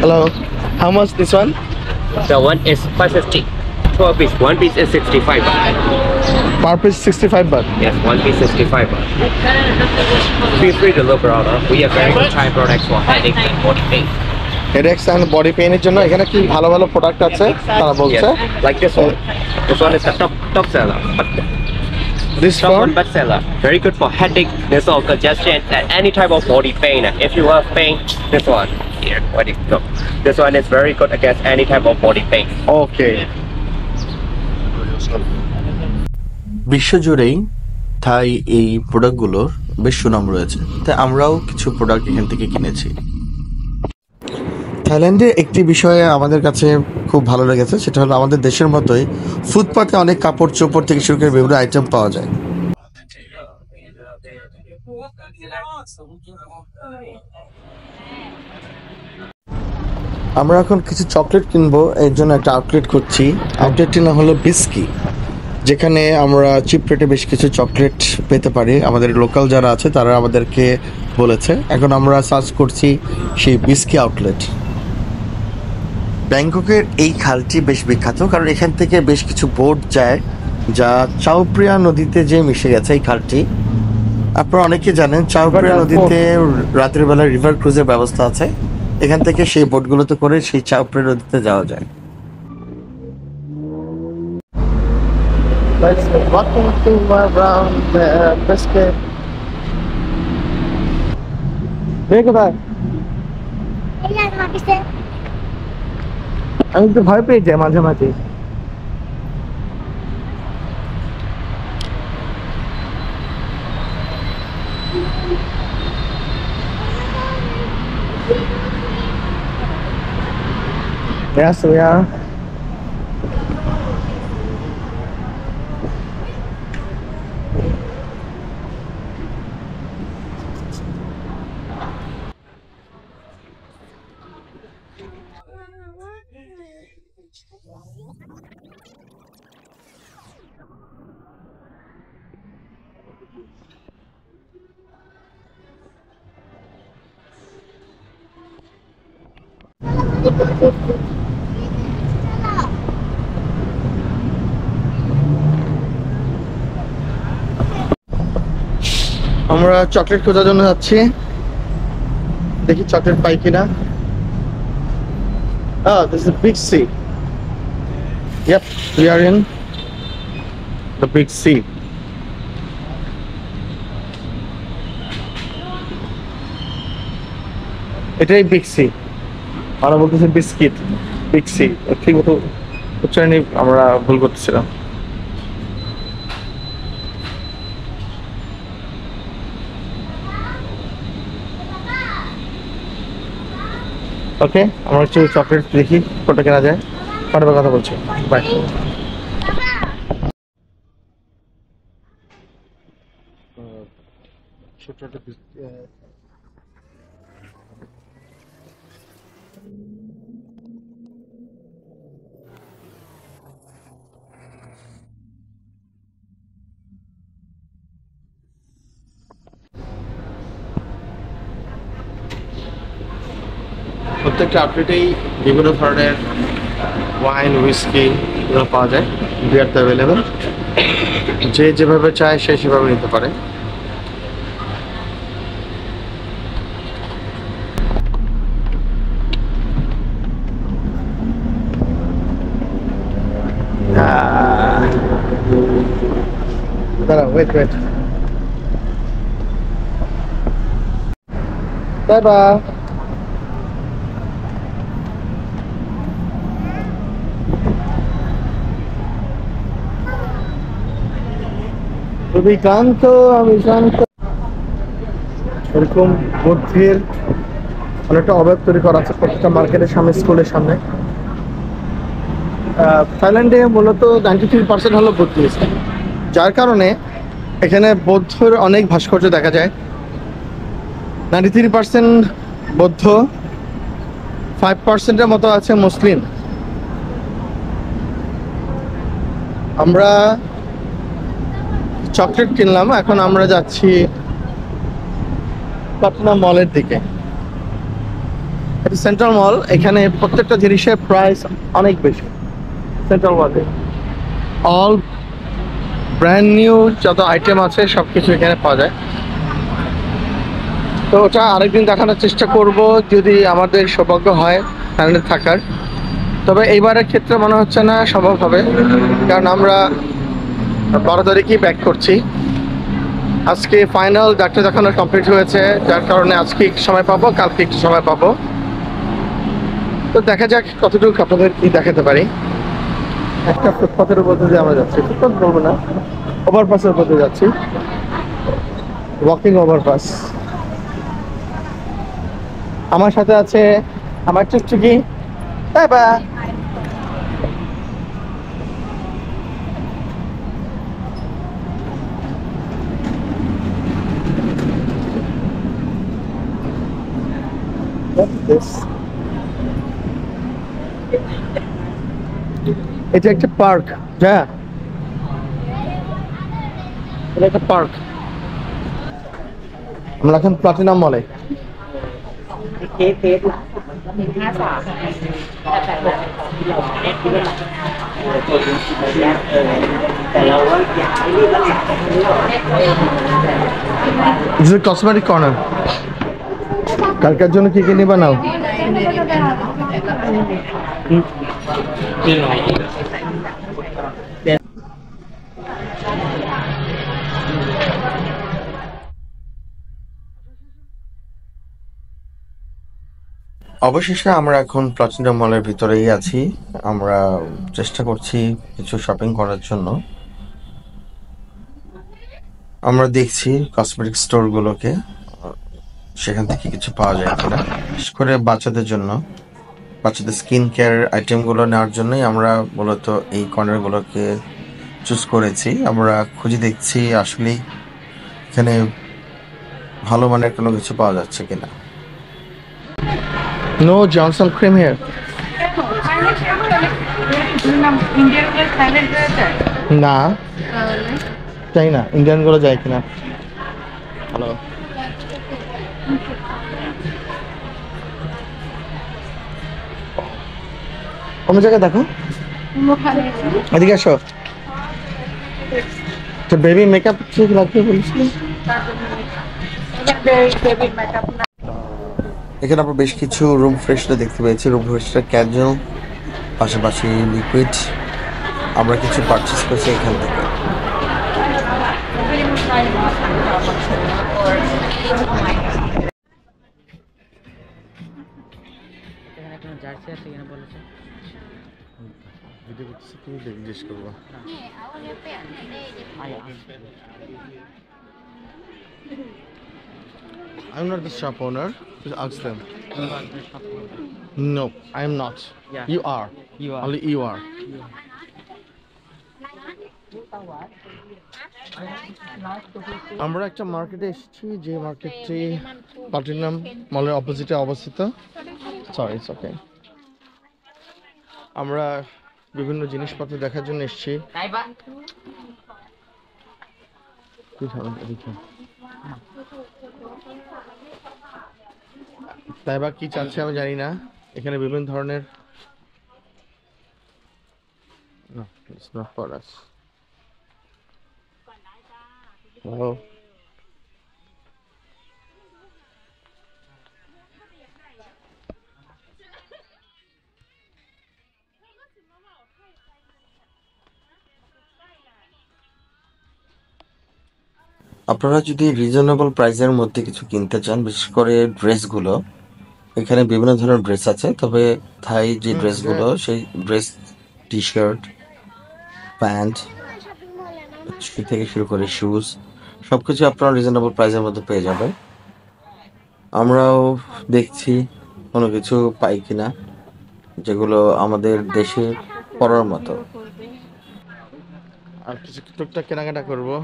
Hello. How much this one? The one is 550. 12 piece. One piece is 65 baht. Per piece 65 baht. Yes, one piece 65 baht. Feel free to look around. We have very good Thai products for headache and body pain. Headaches and body pain এর জন্য এখানে কি ভালো ভালো product আছে তারা বলছে। Yes, like this one. This one is the top seller. This Top one one best seller. Very good for headache, nasal congestion, and any type of body pain. If you have pain, this one here. Where did it go? This one is very good against any type of body pain. okay. বিশ্বজুড়েই থাই এই প্রোডাক্টগুলোর বেশ সুনাম রয়েছে, তাই আমরাও কিছু product এখান থেকে কিনেছি। থাইল্যান্ডের একটি বিষয়ে আমাদের কাছে খুব ভালো লেগেছে, সেটা হলো আমাদের দেশের মতোই ফুটপাতে অনেক কাপড় চোপড় থেকে শুরু করে বিভিন্ন আইটেম পাওয়া যায়। আমরা এখন কিছু চকলেট কিনবো, এর জন্য একটা আউটলেট করছি। আউটলেটটির নাম হলো বিস্কি, যেখানে আমরা চিপ রেটে বেশ কিছু চকলেট পেতে পারি। আমাদের লোকাল যারা আছে তারা আমাদেরকে বলেছে। এখন আমরা সার্চ করছি সেই বিস্কি আউটলেট। ব্যাংককের এই খালটি বেশ বিখ্যাত, কারণ এখান থেকে বেশ কিছু বোট যায় যা চাওপ্রিয়া নদীতে যে মিশে গেছে এই খালটি। আপনারা অনেকে জানেন চাওপ্রিয়া নদীতে রাতের বেলা রিভার ক্রুজের ব্যবস্থা আছে, এখান থেকে সেই বোটগুলোতে করে সেই চাওপ্রিয়া নদীতে যাওয়া যায়। Let's walking to around the biscuit. দেখো ভাই, আমি তো ভয় পেয়ে যাই মাঝে মাঝে। Yes, we are. আমরা চকলেট খোঁজার জন্য যাচ্ছি, দেখি চকলেট পাই কিনা। Oh, this is a big sea. Yep, we are in the big sea. এটাই বিগ সি, আমরা বলতেছি বিস্কিট। বিগ সি ঠিক মতো উচ্চারণে আমরা ভুল করতেছিলাম। ওকে, আমরা একটু চকলেট দেখি কোনটা কেনা যায়। পরে কথা বলছি, বাই। প্রত্যেকটা আউটলেটেই বিভিন্ন ধরনের ওয়াইন, হুইস্কি এগুলো পাওয়া যায়। বিয়ার তো অ্যাভেলেবেল, যে যেভাবে চায় সে সেভাবে নিতে পারে। দাঁড়া, ওয়েট ওয়েট, বাই বাই। খুবই ক্লান্ত, আমি ক্লান্ত। এরকম বুদ্ধির অনেকটা অভাব তৈরি করা আছে প্রত্যেকটা মার্কেটের সামনে, স্কুলের সামনে। থাইল্যান্ডে মূলত 93% হলো বুদ্ধিস্ট, যার কারণে এখানে বৌদ্ধর অনেক ভাস্কর্য দেখা যায়। 93% বৌদ্ধ, 5%-এর মতো আছে মুসলিম। আমরা চকলেট কিনলাম, এখন আমরা যাচ্ছি পাটনা মলের দিকে। এটা সেন্ট্রাল মল, এখানে প্রত্যেকটা জিনিসের প্রাইস অনেক বেশি। সেন্ট্রাল মলে অল ব্র্যান্ড নিউ যত আইটেম আছে সব কিছু এখানে পাওয়া যায়। তো ওটা আরেকদিন দেখানোর চেষ্টা করব যদি আমাদের সৌভাগ্য হয় তাহলে থাকার। তবে এইবারের ক্ষেত্রে মনে হচ্ছে না সম্ভব হবে, কারণ আমরা 12 তারিখই ব্যাক করছি। আজকে ফাইনাল ডাক্তার দেখানো কমপ্লিট হয়েছে, যার কারণে আজকে একটু সময় পাবো, কালকে একটু সময় পাবো। তো দেখা যাক কতটুকু আপনাদের কি দেখাতে পারি। একটা ফুটপাথের উপর দিয়ে আমরা যাচ্ছি, ফুটপাথ বলবো না, ওভারপাসের উপর দিয়ে যাচ্ছি, ওয়াকিং ওভারপাস। আমার সাথে আছে আমার টুকটুকি বাবা। এটা একটা পার্ক, হ্যাঁ এটা একটা পার্ক। আমরা এখন প্লাটিনাম মলে। This is a cosmetic corner. কালকের জন্য কি কি নিবা নাও? অবশেষে আমরা এখন প্লাটিনাম মলের ভিতরেই আছি। আমরা চেষ্টা করছি কিছু শপিং করার জন্য। আমরা দেখছি কসমেটিক স্টোরগুলোকে, সেখান থেকে কিছু পাওয়া যায় কিনা, বিশেষ করে বাচ্চাদের জন্য, বাচ্চাদের স্কিন কেয়ার আইটেমগুলো নেওয়ার জন্যই আমরা মূলত এই কর্নারগুলোকে চুজ করেছি। আমরা খুঁজে দেখছি আসলেই এখানে ভালো মানের কোনো কিছু পাওয়া যাচ্ছে কিনা। No Johnson cream here. না চাই না, ইন্ডিয়ান গুলো যায় কিনা। হ্যালো, কোন জায়গায় দেখো, এদিকে আসো। তো বেবি মেকআপ ঠিক লাগবে বলছিল। এখানে আমরা বেশ কিছু রুম ফ্রেশনার দেখতে পেয়েছি। রুম ফ্রেশনার ক্যাজুয়াল, পাশাপাশি লিকুইড। আমরা কিছু পারচেস করেছি এখান থেকে। জিজ্ঞেস করবো। I'm not the shop owner. Just ask them. No, I am not. Yeah. You are. You are. Only you are. আমরা একটা মার্কেটে এসেছি, যে মার্কেটটি প্লাটিনাম মলের অপোজিটে অবস্থিত। Sorry, it's okay. আমরা বিভিন্ন জিনিসপত্র দেখার জন্য এসেছি। তাই বা কি চাচ্ছে আমি জানি না। এখানে বিভিন্ন ধরনের No, it's not for us. Hello. আপনারা যদি রিজনেবল প্রাইসের মধ্যে কিছু কিনতে চান, বিশেষ করে ড্রেসগুলো, এখানে বিভিন্ন ধরনের ড্রেস আছে। তবে থাই যে ড্রেসগুলো, সেই ড্রেস, টি শার্ট, প্যান্ট থেকে শুরু করে শুজ, সবকিছু আপনারা রিজনেবল প্রাইসের মধ্যে পেয়ে যাবেন। আমরাও দেখছি কোনো কিছু পাই কিনা যেগুলো আমাদের দেশে পরার মতো। আর কিছু টুকটাক কেনাকাটা করবো।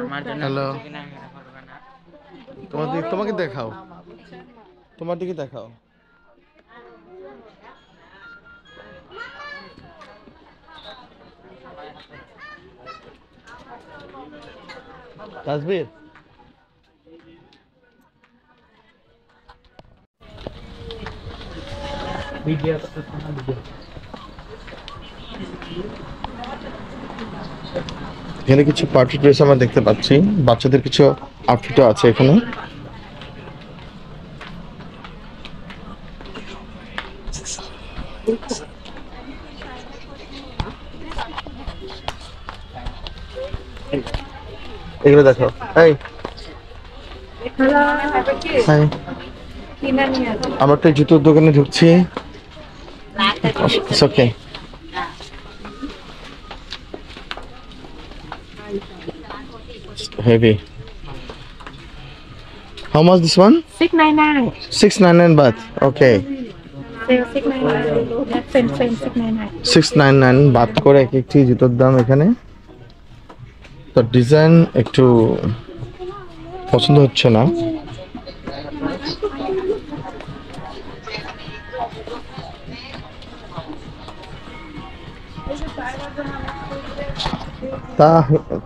আমার জন্য হ্যালো, কিছু কেনাকাটা করবে না। তোমাকে দেখাও, তোমার দিকে দেখাও। তাসবীর, এখানে কিছু পার্টি ড্রেস আমরা দেখতে পাচ্ছি, বাচ্চাদের কিছু আউটফিটও আছে এখানে। এগুলো দেখো, এই হাই, আমরা একটা জুতোর দোকানে ঢুকছি। It's okay. Heavy. How much this one? 699. 699 baht. Okay. Sale 699. That's same 699. 699 Baat করে এক একটি জুতোর দাম এখানে। তো ডিজাইন একটু পছন্দ হচ্ছে না।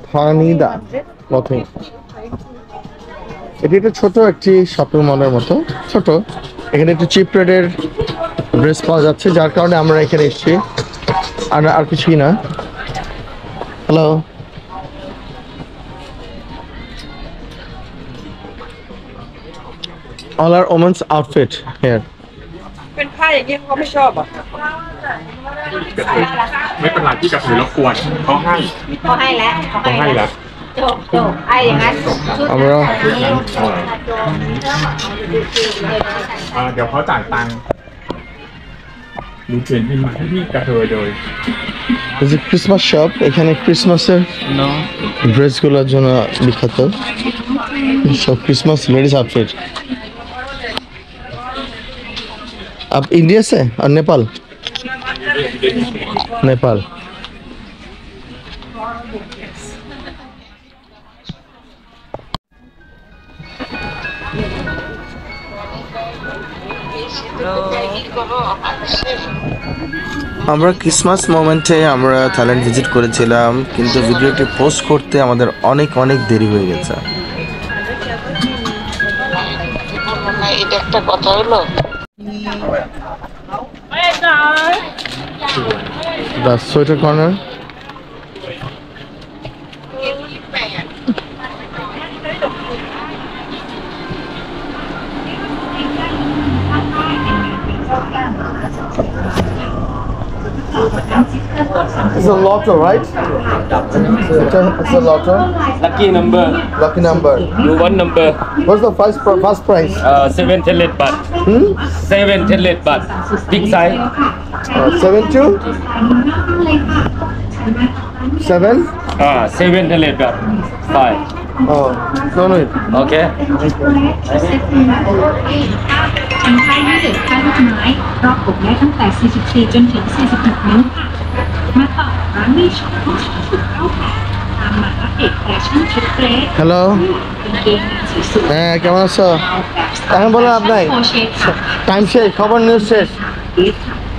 থানিদা ক্লথিং, এটি একটা ছোট একটি শপিং মলের মতো ছোট। এখানে একটু চিপ রেটের ড্রেস পাওয়া যাচ্ছে, যার কারণে আমরা এখানে এসেছি, আর কিছুই না। Hello, all our women's outfit here. เป็นผ้าอย่างนี้เขาไม่ชอบอ่ะ ไม่เป็นไรพี่กระถือรบกวนเขาให้ เขาให้แล้ว เขาให้แล้ว จบไอ้อย่างนั้นชุด আমরা เดี๋ยวเขาจ่ายตังค์หนูเขียนบินมาให้พี่กระเทยเลย এই যে ক্রিসমাস শপ, এখানে ক্রিসমাসের ড্রেসগুলোর জন্য বিখ্যাত, সব ক্রিসমাস লেডিস আউটফিট। आप इंडिया से और नेपाल? नेपाल। আমরা ক্রিসমাস মোমেন্টে আমরা থাইল্যান্ড ভিজিট করেছিলাম, কিন্তু ভিডিওটি পোস্ট করতে আমাদের অনেক অনেক দেরি হয়ে গেছে। এটা একটা কথা হলো The sweater corner. It's a lotto, right? It's a lotto. Lucky number. Lucky number. You one number. What's the first prize? 7 baht. 7 baht. Big size. 7-2? 7? 7 baht. 5. Oh, no need. Okay. ทางไทยให้เด็กค่าลูกไม้รอบปกได้ตั้งแต่ 44 จนถึง 46 นิ้วค่ะ มาต่อร้านมีช็อปของชุดเข้าค่ะตามมาอัปเดตแฟชั่นชุดเดรส Hello. กางเกงสวย হ্যাঁ, কেমন আছো? ๆ এখন বলো আপনাই।โคเชตค่ะ time শেষ, খবর news শেষ।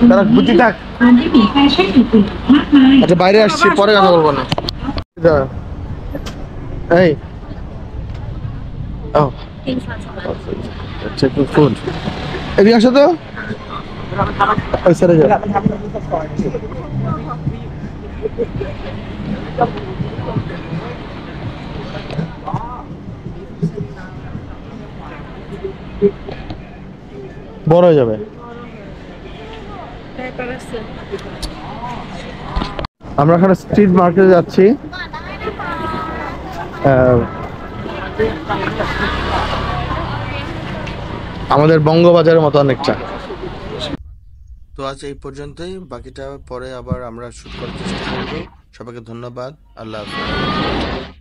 তারা বুদ্ধি থাক। รวมที่มีแฟชั่นอื่นๆมากมาย আচ্ছা, বাইরে আসছি, পরে কথা বলবো না। এই ও চেক ফুড, এদিকে আসো তো, ওই সাইডে যাও। বড় হয়ে যাবে। আমরা এখানে স্ট্রিট মার্কেটে যাচ্ছি। আমাদের বঙ্গবাজারের মতো অনেকটা। তো আজ এই পর্যন্তই, বাকিটা পরে আবার আমরা শুট করার চেষ্টা করব। সবাইকে ধন্যবাদ, আল্লাহ হাফেজ।